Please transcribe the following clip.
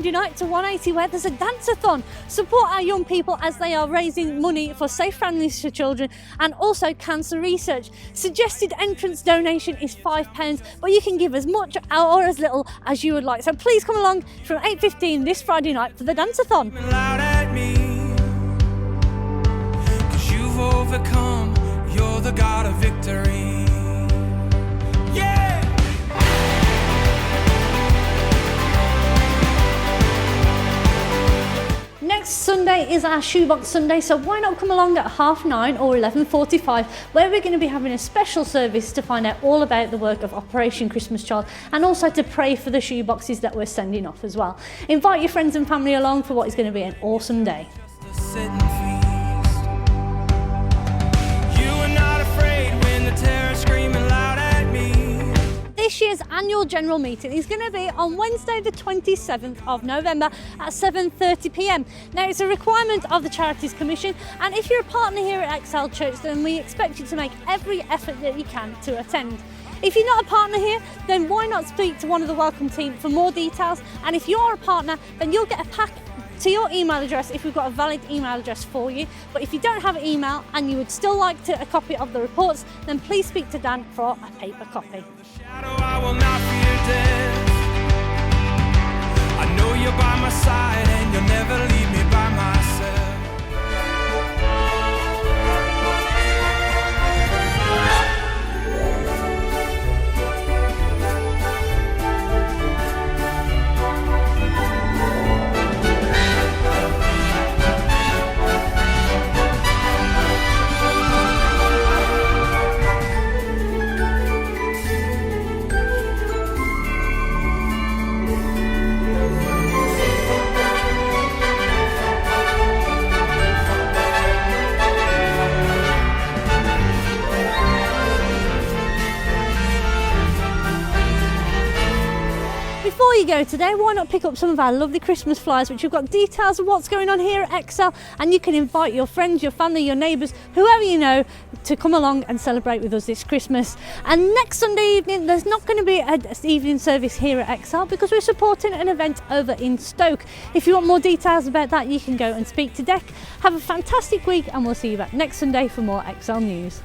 Friday night to 180 where there's a dance-a-thon. Support our young people as they are raising money for safe families for children and also cancer research. Suggested entrance donation is £5, but you can give as much or as little as you would like. So please come along from 8:15 this Friday night for the dance-a-thon. Loud at me, 'cause you've overcome, you're the God of victory. Yeah! Next Sunday is our Shoebox Sunday, so why not come along at 9:30 or 11:45, where we're going to be having a special service to find out all about the work of Operation Christmas Child and also to pray for the shoeboxes that we're sending off as well. Invite your friends and family along for what is going to be an awesome day. Sit and feast. You are not afraid when the terror screaming loud at me. This year's annual general meeting is going to be on Wednesday the 27th of November at 7:30 p.m. Now it's a requirement of the Charities Commission, and if you're a partner here at Excel Church then we expect you to make every effort that you can to attend. If you're not a partner here, then why not speak to one of the welcome team for more details, and if you are a partner then you'll get a pack to your email address if we've got a valid email address for you. But if you don't have an email and you would still like a copy of the reports, then please speak to Dan for a paper copy. Shadow, I will not fear death. I know you're by my side and you'll never leave me by myself. Before you go today, why not pick up some of our lovely Christmas flyers which have got details of what's going on here at Excel, and you can invite your friends, your family, your neighbours, whoever you know to come along and celebrate with us this Christmas. And next Sunday evening there's not going to be an evening service here at Excel because we're supporting an event over in Stoke. If you want more details about that you can go and speak to Dec. Have a fantastic week and we'll see you back next Sunday for more Excel news.